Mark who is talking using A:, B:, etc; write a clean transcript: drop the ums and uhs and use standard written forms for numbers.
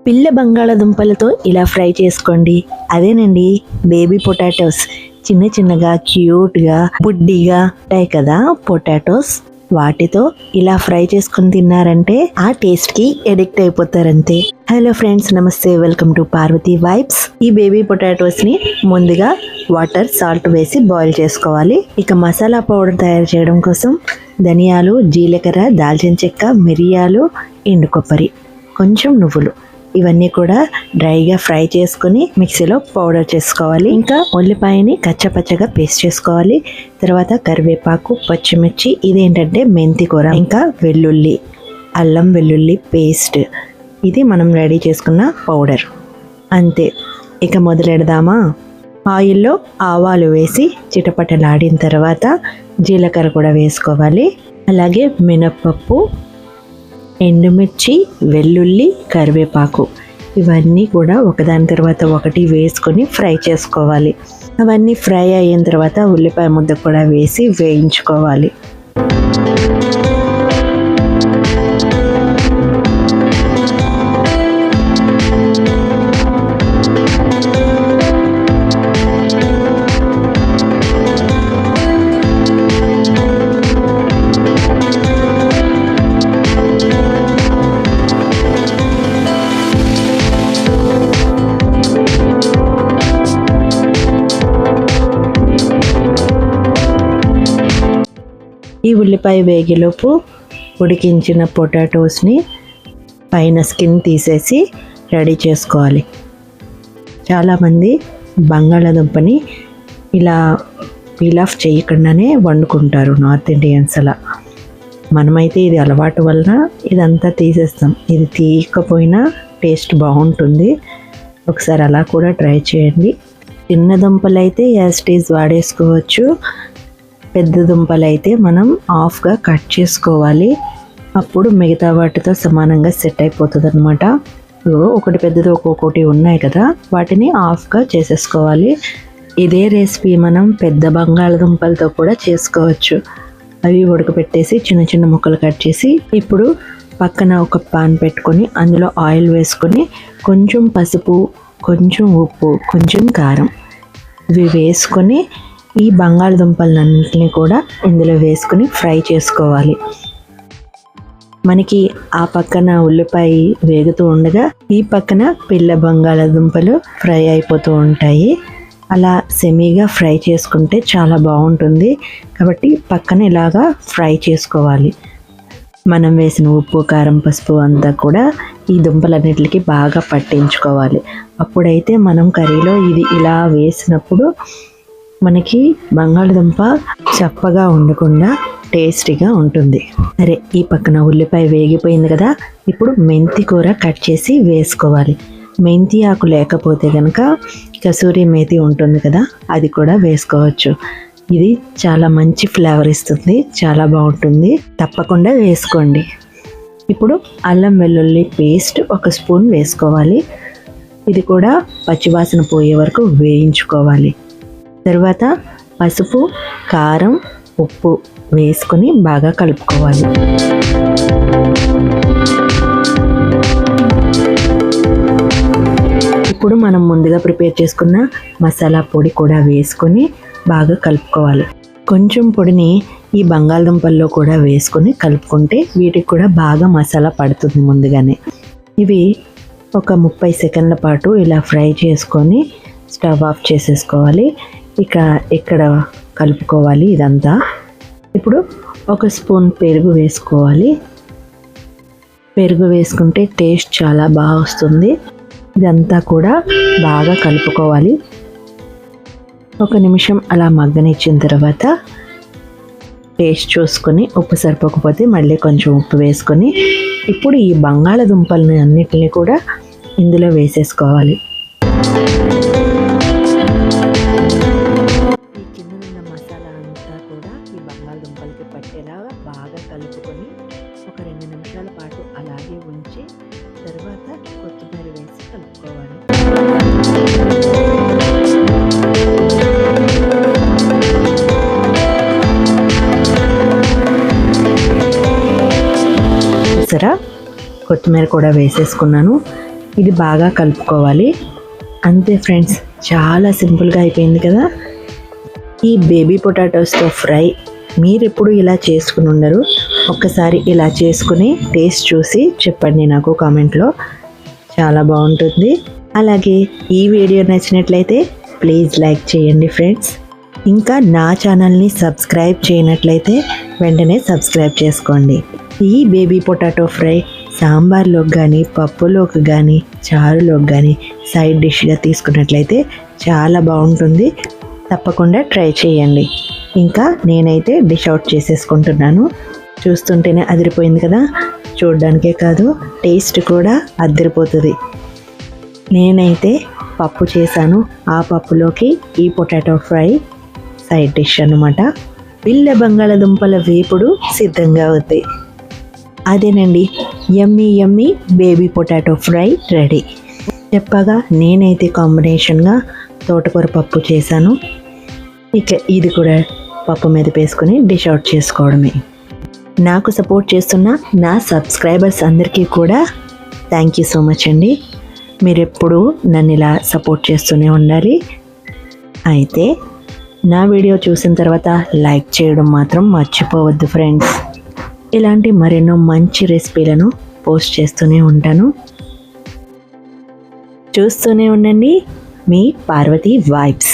A: పిల్ల బంగాళాదుంపలతో ఇలా ఫ్రై చేసుకోండి. అదేనండి బేబీ పొటాటోస్. చిన్న చిన్నగా క్యూట్గా బుడ్డిగా ఉంటాయి కదా పొటాటోస్. వాటితో ఇలా ఫ్రై చేసుకుని తిన్నారంటే ఆ టేస్ట్ కి ఎడిక్ట్ అయిపోతారంతే. హలో ఫ్రెండ్స్, నమస్తే, వెల్కమ్ టు పార్వతి వైబ్స్. ఈ బేబీ పొటాటోస్ ని ముందుగా వాటర్ సాల్ట్ వేసి బాయిల్ చేసుకోవాలి. ఇక మసాలా పౌడర్ తయారు చేయడం కోసం ధనియాలు, జీలకర్ర, దాల్చిన చెక్క, మిరియాలు, ఎండు కొబ్బరి, కొంచెం నువ్వులు, ఇవన్నీ కూడా డ్రైగా ఫ్రై చేసుకుని మిక్సీలో పౌడర్ చేసుకోవాలి. ఇంకా ఉల్లిపాయని కచ్చపచ్చగా పేస్ట్ చేసుకోవాలి. తర్వాత కరివేపాకు, పచ్చిమిర్చి, ఇదేంటంటే మెంతి కూర, ఇంకా వెల్లుల్లి, అల్లం వెల్లుల్లి పేస్ట్, ఇది మనం రెడీ చేసుకున్న పౌడర్. అంతే, ఇక మొదలెడదామా. ఆయిల్లో ఆవాలు వేసి చిటపటలాడిన తర్వాత జీలకర్ర కూడా వేసుకోవాలి. అలాగే మినప్పప్పు, ఎండుమిర్చి, వెల్లుల్లి, కరివేపాకు, ఇవన్నీ కూడా ఒకదాని తర్వాత ఒకటి వేసుకొని ఫ్రై చేసుకోవాలి. అవన్నీ ఫ్రై అయిన తర్వాత ఉల్లిపాయ ముద్ద కూడా వేసి వేయించుకోవాలి. ఈ ఉల్లిపాయ వేగిలోపు ఉడికించిన పొటాటోస్ని పైన స్కిన్ తీసేసి రెడీ చేసుకోవాలి. చాలామంది బంగాళాదుంపని ఇలా పీల్ ఆఫ్ చేయకుండానే వండుకుంటారు నార్త్ ఇండియన్స్. అలా మనమైతే ఇది అలవాటు వలన ఇదంతా తీసేస్తాం. ఇది తీయకపోయినా టేస్ట్ బాగుంటుంది. ఒకసారి అలా కూడా ట్రై చేయండి. చిన్న దుంపలు అయితే యాజ్ ఇట్ ఈజ్ వాడేసుకోవచ్చు. పెద్ద దుంపలు అయితే మనం హాఫ్గా కట్ చేసుకోవాలి. అప్పుడు మిగతా వాటితో సమానంగా సెట్ అయిపోతుంది అనమాట. ఒకటి పెద్దది ఒక్కొక్కటి ఉన్నాయి కదా, వాటిని హాఫ్గా చేసేసుకోవాలి. ఇదే రెసిపీ మనం పెద్ద బంగాళదుంపలతో కూడా చేసుకోవచ్చు. అవి ఉడకబెట్టేసి చిన్న చిన్న ముక్కలు కట్ చేసి, ఇప్పుడు పక్కన ఒక పాన్ పెట్టుకొని అందులో ఆయిల్ వేసుకొని కొంచెం పసుపు, కొంచెం ఉప్పు, కొంచెం కారం, ఇవి వేసుకొని ఈ బంగాళదుంపలన్నింటినీ కూడా ఇందులో వేసుకుని ఫ్రై చేసుకోవాలి. మనకి ఆ పక్కన ఉల్లిపాయ వేగుతూ ఉండగా ఈ పక్కన పిల్ల బంగాళదుంపలు ఫ్రై అయిపోతూ ఉంటాయి. అలా సెమీగా ఫ్రై చేసుకుంటే చాలా బాగుంటుంది. కాబట్టి పక్కన ఇలాగా ఫ్రై చేసుకోవాలి. మనం వేసిన ఉప్పు, కారం, పసుపు అంతా కూడా ఈ దుంపలన్నిటికి బాగా పట్టించుకోవాలి. అప్పుడైతే మనం కర్రీలో ఇది ఇలా వేసినప్పుడు మనకి బంగాళదుంప చప్పగా ఉండకుండా టేస్టీగా ఉంటుంది. సరే, ఈ పక్కన ఉల్లిపాయ వేగిపోయింది కదా, ఇప్పుడు మెంతి కూర కట్ చేసి వేసుకోవాలి. మెంతి ఆకు లేకపోతే కనుక కసూరి మేతి ఉంటుంది కదా, అది కూడా వేసుకోవచ్చు. ఇది చాలా మంచి ఫ్లేవర్ ఇస్తుంది, చాలా బాగుంటుంది. తప్పకుండా వేసుకోండి. ఇప్పుడు అల్లం వెల్లుల్లి పేస్ట్ 1 స్పూన్ వేసుకోవాలి. ఇది కూడా పచ్చివాసన పోయే వరకు వేయించుకోవాలి. తర్వాత పసుపు, కారం, ఉప్పు వేసుకొని బాగా కలుపుకోవాలి. ఇప్పుడు మనం ముందుగా ప్రిపేర్ చేసుకున్న మసాలా పొడి కూడా వేసుకొని బాగా కలుపుకోవాలి. కొంచెం పొడిని ఈ బంగాళదుంపల్లో కూడా వేసుకొని కలుపుకుంటే వీటికి కూడా బాగా మసాలా పడుతుంది ముందుగానే. ఇవి ఒక 30 సెకండ్ల పాటు ఇలా ఫ్రై చేసుకొని స్టవ్ ఆఫ్ చేసేసుకోవాలి. ఇక ఇక్కడ కలుపుకోవాలి ఇదంతా. ఇప్పుడు 1 స్పూన్ పెరుగు వేసుకోవాలి. పెరుగు వేసుకుంటే టేస్ట్ చాలా బాగా వస్తుంది. ఇదంతా కూడా బాగా కలుపుకోవాలి. 1 నిమిషం అలా మగ్గనిచ్చిన తర్వాత టేస్ట్ చూసుకొని ఉప్పు సరిపోకపోతే మళ్ళీ కొంచెం ఉప్పు వేసుకొని ఇప్పుడు ఈ బంగాళదుంపలని అన్నిటిని కూడా ఇందులో వేసేసుకోవాలి. బంగాళదుంపలకి పట్టేలాగా బాగా కలుపుకొని ఒక 2 నిమిషాల పాటు అలాగే ఉంచి తర్వాత కొత్తిమీర వేసి కలుపుకోవాలి. సరే, కొత్తిమీర కూడా వేసేసుకున్నాను. ఇది బాగా కలుపుకోవాలి. అంతే ఫ్రెండ్స్, చాలా సింపుల్గా అయిపోయింది కదా. ఈ బేబీ పొటాటోస్తో ఫ్రై మీరు ఎప్పుడు ఇలా చేసుకుని ఉండరు. ఒక్కసారి ఇలా చేసుకుని టేస్ట్ చూసి చెప్పండి నాకు కామెంట్లో. చాలా బాగుంటుంది. అలాగే ఈ వీడియో నచ్చినట్లయితే ప్లీజ్ లైక్ చేయండి ఫ్రెండ్స్. ఇంకా నా ఛానల్ని సబ్స్క్రైబ్ చేయనట్లయితే వెంటనే సబ్స్క్రైబ్ చేసుకోండి. ఈ బేబీ పొటాటో ఫ్రై సాంబార్లోకి కానీ, పప్పులోకి కానీ, చారులోకి కానీ సైడ్ డిష్గా తీసుకున్నట్లయితే చాలా బాగుంటుంది. తప్పకుండా ట్రై చేయండి. ఇంకా నేనైతే డిష్ అవుట్ చేసేసుకుంటున్నాను. చూస్తుంటేనే అదిరిపోయింది కదా. చూడడానికే కాదు, టేస్ట్ కూడా అదిరిపోతుంది. నేనైతే పప్పు చేశాను. ఆ పప్పులోకి ఈ పొటాటో ఫ్రై సైడ్ డిష్ అన్నమాట. పిల్ల బంగాళదుంపల వేపుడు సిద్ధంగా ఉంది. అదేనండి, యమ్మీ యమ్మీ బేబీ పొటాటో ఫ్రై రెడీ. చెప్పగా నేనైతే కాంబినేషన్గా తోటకూర పప్పు చేశాను. ఇక ఇది కూడా పప్పు మీద వేసుకొని డిష్ అవుట్ చేసుకోవడమే. నాకు సపోర్ట్ చేస్తున్న నా సబ్స్క్రైబర్స్ అందరికీ కూడా థ్యాంక్ యూ సో మచ్ అండి. మీరు ఎప్పుడూ నన్ను ఇలా సపోర్ట్ చేస్తూనే ఉండాలి. అయితే నా వీడియో చూసిన తర్వాత లైక్ చేయడం మాత్రం మర్చిపోవద్దు ఫ్రెండ్స్. ఇలాంటి మరెన్నో మంచి రెసిపీలను పోస్ట్ చేస్తూనే ఉంటాను. చూస్తూనే ఉండండి మీ పార్వతి వైబ్స్.